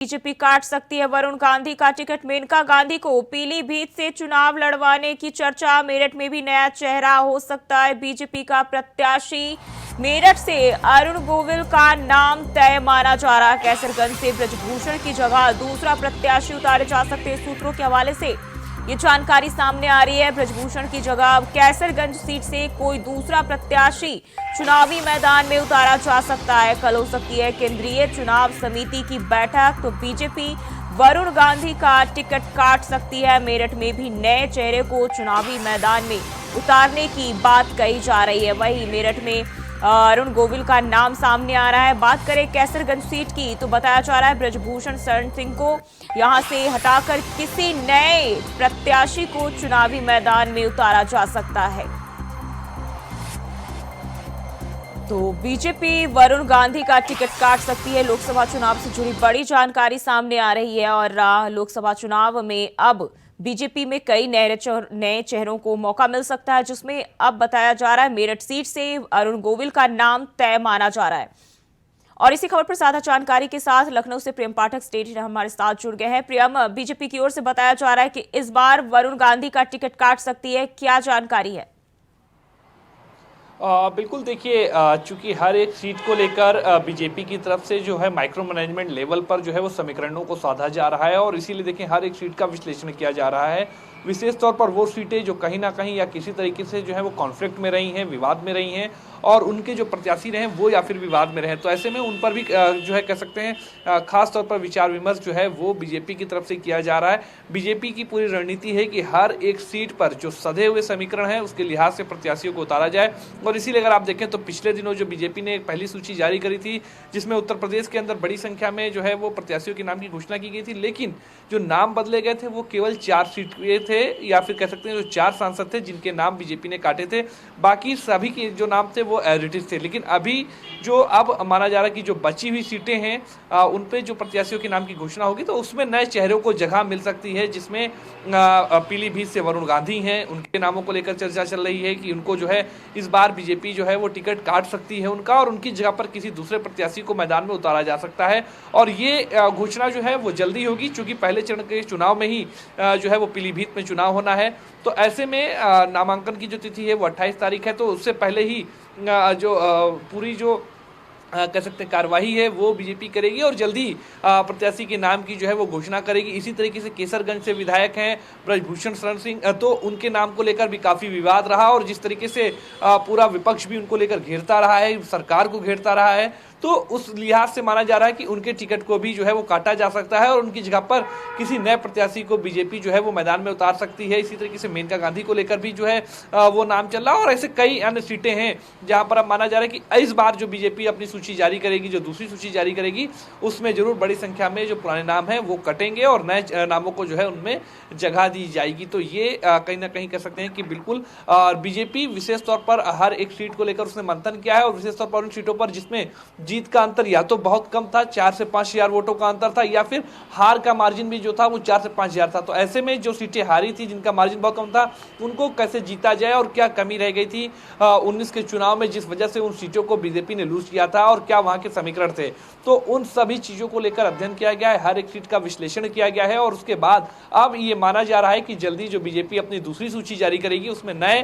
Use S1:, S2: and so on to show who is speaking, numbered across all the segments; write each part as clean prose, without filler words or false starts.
S1: BJP काट सकती है वरुण गांधी का टिकट। मेनका गांधी को पीलीभीत से चुनाव लड़वाने की चर्चा। मेरठ में भी नया चेहरा हो सकता है बीजेपी का प्रत्याशी। मेरठ से अरुण गोविल का नाम तय माना जा रहा है। कैसरगंज से ब्रजभूषण की जगह दूसरा प्रत्याशी उतारे जा सकते हैं। सूत्रों के हवाले से ये जानकारी सामने आ रही है। ब्रजभूषण की जगह कैसरगंज सीट से कोई दूसरा प्रत्याशी चुनावी मैदान में उतारा जा सकता है। कल हो सकती है केंद्रीय चुनाव समिति की बैठक, तो बीजेपी वरुण गांधी का टिकट काट सकती है। मेरठ में भी नए चेहरे को चुनावी मैदान में उतारने की बात कही जा रही है। वहीं मेरठ में अरुण गोविल का नाम सामने आ रहा है। बात करें कैसरगंज सीट की तो बताया जा रहा है ब्रजभूषण शरण सिंह को यहां से हटाकर किसी नए प्रत्याशी को चुनावी मैदान में उतारा जा सकता है। तो बीजेपी वरुण गांधी का टिकट काट सकती है। लोकसभा चुनाव से जुड़ी बड़ी जानकारी सामने आ रही है और लोकसभा चुनाव में अब बीजेपी में कई नए चेहरों को मौका मिल सकता है, जिसमें अब बताया जा रहा है मेरठ सीट से अरुण गोविल का नाम तय माना जा रहा है। और इसी खबर पर ज्यादा जानकारी के साथ लखनऊ से प्रियम पाठक स्टेट हमारे साथ जुड़ गए हैं। प्रियम, बीजेपी की ओर से बताया जा रहा है कि इस बार वरुण गांधी का टिकट काट सकती है, क्या जानकारी है?
S2: बिल्कुल, देखिए, चूंकि हर एक सीट को लेकर बीजेपी की तरफ से जो है माइक्रो मैनेजमेंट लेवल पर जो है वो समीकरणों को साधा जा रहा है और इसीलिए देखिए हर एक सीट का विश्लेषण किया जा रहा है। विशेष तौर पर वो सीटें जो कहीं ना कहीं या किसी तरीके से जो है वो कॉन्फ्लिक्ट में रही हैं, विवाद में रही हैं और उनके जो प्रत्याशी रहे वो या फिर विवाद में रहे, तो ऐसे में उन पर भी जो है कह सकते हैं खास तौर पर विचार विमर्श जो है वो बीजेपी की तरफ से किया जा रहा है। बीजेपी की पूरी रणनीति है कि हर एक सीट पर जो सधे हुए समीकरण है उसके लिहाज से प्रत्याशियों को उतारा जाए। और इसीलिए अगर आप देखें तो पिछले दिनों जो बीजेपी ने एक पहली सूची जारी करी थी जिसमें उत्तर प्रदेश के अंदर बड़ी संख्या में जो है वो प्रत्याशियों के नाम की घोषणा की गई थी, लेकिन जो नाम बदले गए थे वो केवल 4 सीट के थे या फिर कह सकते हैं जो 4 सांसद थे जिनके नाम बीजेपी ने काटे थे। बाकी सभी के जो नाम थे वो एडिटिव थे। लेकिन अभी जो अब माना जा रहा है कि जो बची हुई सीटें हैं उन पे जो प्रत्याशियों के नाम की घोषणा होगी तो उसमें नए चेहरों को जगह मिल सकती है, जिसमें पीलीभीत से वरुण गांधी हैं, उनके नामों को लेकर चर्चा चल रही है कि उनको जो है इस बार बीजेपी जो है वो टिकट काट सकती है उनका और उनकी जगह पर किसी दूसरे प्रत्याशी को मैदान में उतारा जा सकता है। और ये घोषणा जो है वो जल्दी होगी क्योंकि पहले चरण के चुनाव में ही जो है वो पीलीभीत में चुनाव होना है। तो ऐसे में नामांकन की जो तिथि है वो 28 तारीख है, तो उससे पहले ही जो पूरी जो कह सकते हैं कार्यवाही है वो बीजेपी करेगी और जल्दी प्रत्याशी के नाम की जो है वो घोषणा करेगी। इसी तरीके से केसरगंज से विधायक हैं ब्रजभूषण शरण सिंह, तो उनके नाम को लेकर भी काफ़ी विवाद रहा और जिस तरीके से पूरा विपक्ष भी उनको लेकर घेरता रहा है, सरकार को घेरता रहा है, तो उस लिहाज से माना जा रहा है कि उनके टिकट को भी जो है वो काटा जा सकता है और उनकी जगह पर किसी नए प्रत्याशी को बीजेपी जो है वो मैदान में उतार सकती है। इसी तरीके से मेनका गांधी को लेकर भी जो है वो नाम चल रहा है और ऐसे कई अन्य सीटें हैं जहां पर अब माना जा रहा है कि इस बार जो बीजेपी अपनी सूची जारी करेगी, जो दूसरी सूची जारी करेगी, उसमें जरूर बड़ी संख्या में जो पुराने नाम हैं वो कटेंगे और नए नामों को जो है उनमें जगह दी जाएगी। तो ये कहीं ना कहीं कह सकते हैं कि बिल्कुल बीजेपी विशेष तौर पर हर एक सीट को लेकर उसने मंथन किया है और विशेष तौर पर उन सीटों पर जिसमें जीत का अंतर या तो बहुत कम था, 4 से 5 हजार वोटों का अंतर था, या फिर हार का मार्जिन भी जो था वो 4 से 5 हजार था। तो ऐसे में जो सीटें हारी थी जिनका मार्जिन बहुत कम था उनको कैसे जीता जाए और क्या कमी रह गई थी 19 के चुनाव में जिस वजह से उन सीटों को बीजेपी ने लूज किया था और क्या वहां के समीकरण थे, तो उन सभी चीजों को लेकर अध्ययन किया गया है, हर एक सीट का विश्लेषण किया गया है और उसके बाद अब ये माना जा रहा है कि जल्दी जो बीजेपी अपनी दूसरी सूची जारी करेगी उसमें नए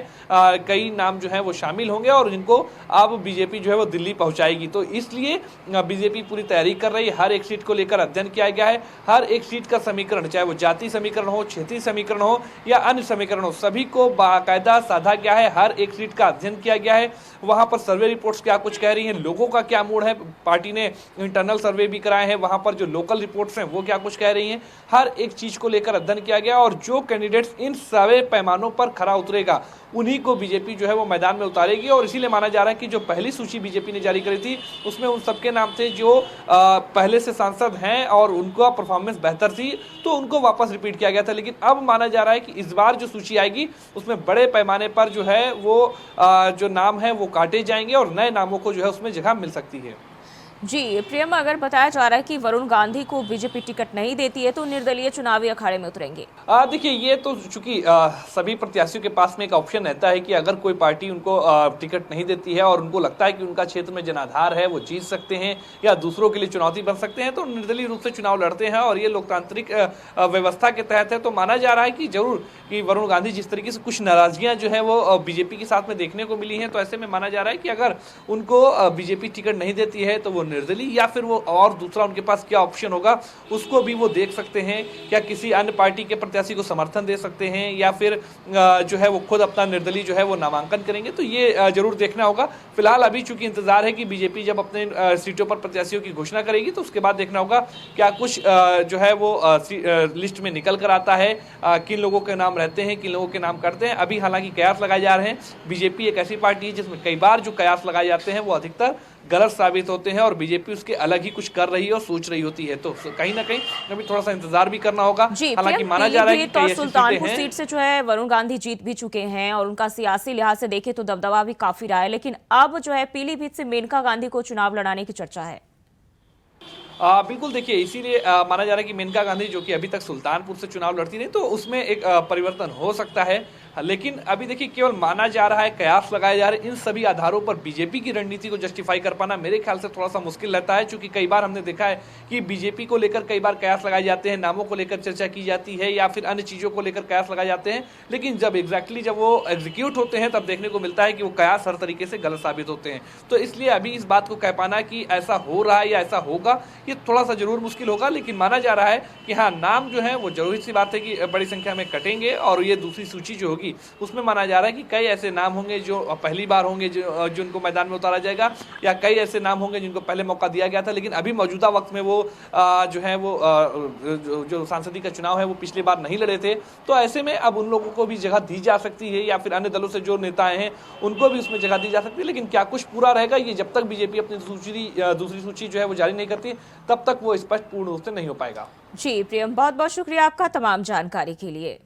S2: कई नाम जो है वो शामिल होंगे और जिनको अब बीजेपी जो है वो दिल्ली पहुंचाएगी। तो इसलिए बीजेपी पूरी तैयारी कर रही है, हर एक सीट को लेकर अध्ययन किया गया है, हर एक सीट का समीकरण चाहे वो जाति समीकरण हो, क्षेत्रीय समीकरण हो या अन्य समीकरण हो, सभी को बाकायदा साधा गया है, हर एक सीट का अध्ययन किया गया है। वहां पर सर्वे रिपोर्ट्स क्या कुछ कह रही हैं, लोगों का क्या मूड है, पार्टी ने इंटरनल सर्वे भी कराए हैं, वहां पर जो लोकल रिपोर्ट्स हैं वो क्या कुछ कह रही हैं, हर एक चीज को लेकर अध्ययन किया गया और जो कैंडिडेट्स इन सभी पैमानों पर खरा उतरेगा उन्हीं को बीजेपी जो है वो मैदान में उतारेगी। और इसीलिए माना जा रहा है कि जो पहली सूची बीजेपी ने जारी करी थी उसमें उन सबके नाम थे जो पहले से सांसद हैं और उनका परफॉर्मेंस बेहतर थी तो उनको वापस रिपीट किया गया था। लेकिन अब माना जा रहा है कि इस बार जो सूची आएगी उसमें बड़े पैमाने पर जो है वो जो नाम है वो काटे जाएंगे और नए नामों को जो है उसमें जगह मिल सकती है।
S1: जी प्रियम, अगर बताया जा रहा है कि वरुण गांधी को बीजेपी टिकट नहीं देती है तो निर्दलीय चुनावी अखाड़े में उतरेंगे।
S2: देखिए, ये तो चूंकि सभी प्रत्याशियों के पास में एक ऑप्शन रहता है कि अगर कोई पार्टी उनको टिकट नहीं देती है और उनको लगता है कि उनका क्षेत्र में जनाधार है, वो जीत सकते हैं या दूसरों के लिए चुनौती बन सकते हैं, तो निर्दलीय रूप से चुनाव लड़ते हैं। और ये लोकतांत्रिक व्यवस्था के तहत है, तो माना जा रहा है कि जरूर कि वरुण गांधी जिस तरीके से कुछ नाराजगियां जो है वो बीजेपी के साथ में देखने को मिली हैं, तो ऐसे में माना जा रहा है कि अगर उनको बीजेपी टिकट नहीं देती है तो वो निर्दलीय या फिर वो और दूसरा उनके पास क्या ऑप्शन होगा उसको भी वो देख सकते हैं। क्या किसी अन्य पार्टी के प्रत्याशी को समर्थन दे सकते हैं या फिर जो है वो खुद अपना निर्दलीय जो है वो नामांकन करेंगे, तो ये जरूर देखना होगा। फिलहाल अभी चूंकि इंतजार है कि बीजेपी जब अपने सीटों पर प्रत्याशियों की घोषणा करेगी तो उसके बाद देखना होगा क्या कुछ जो है वो लिस्ट में निकल कर आता है, किन लोगों के नाम रहते हैं, किन लोगों के नाम करते हैं। अभी हालांकि कयास लगाए जा रहे हैं। बीजेपी एक ऐसी पार्टी है जिसमें कई बार जो कयास लगाए जाते हैं वो अधिकतर गलत साबित होते हैं और बीजेपी उसके अलग ही कुछ कर रही है और सोच रही होती है, तो कहीं ना कहीं अभी थोड़ा सा इंतजार भी करना होगा। हालांकि माना जा रहा है कि
S1: तो सुल्तानपुर सीट से जो है वरुण गांधी जीत भी चुके हैं और उनका सियासी लिहाज से देखें तो दबदबा भी काफी रहा है, लेकिन अब जो है पीलीभीत से मेनका गांधी को चुनाव लड़ाने की चर्चा है।
S2: बिल्कुल, देखिए इसीलिए माना जा रहा है कि मेनका गांधी जो कि अभी तक सुल्तानपुर से चुनाव लड़ती रही, तो उसमें एक परिवर्तन हो सकता है। लेकिन अभी देखिए केवल माना जा रहा है, कयास लगाए जा रहे हैं, इन सभी आधारों पर बीजेपी की रणनीति को जस्टिफाई कर पाना मेरे ख्याल से थोड़ा सा मुश्किल रहता है, क्योंकि कई बार हमने देखा है कि बीजेपी को लेकर कई बार कयास लगाए जाते हैं, नामों को लेकर चर्चा की जाती है या फिर अन्य चीजों को लेकर कयास लगाए जाते हैं, लेकिन जब जब वो एग्जीक्यूट होते हैं तब देखने को मिलता है कि वो कयास हर तरीके से गलत साबित होते हैं। तो इसलिए अभी इस बात को कह पाना कि ऐसा हो रहा है या ऐसा होगा, ये थोड़ा सा जरूर मुश्किल होगा। लेकिन माना जा रहा है कि हाँ, नाम जो है वो जरूरी सी बात है कि बड़ी संख्या में कटेंगे और ये दूसरी सूची जो होगी उसमें माना जा रहा है कि कई ऐसे नाम होंगे जो पहली बार होंगे जिनको मैदान में उतारा जाएगा, या कई ऐसे नाम होंगे जिनको पहले मौका दिया गया था लेकिन अभी मौजूदा वक्त में वो जो है वो जो सांसदीय का चुनाव है वो पिछली बार नहीं लड़े थे। तो ऐसे में अब उन लोगों को भी जगह दी जा सकती है या फिर अन्य दलों से जो नेताएं हैं उनको भी उसमें जगह दी जा सकती है। लेकिन क्या कुछ पूरा रहेगा, ये जब तक बीजेपी अपनी दूसरी सूची जो है वो जारी नहीं करती तब तक वो स्पष्ट पूर्ण रूप से नहीं हो पाएगा।
S1: जी प्रियम, बहुत बहुत शुक्रिया आपका तमाम जानकारी के लिए।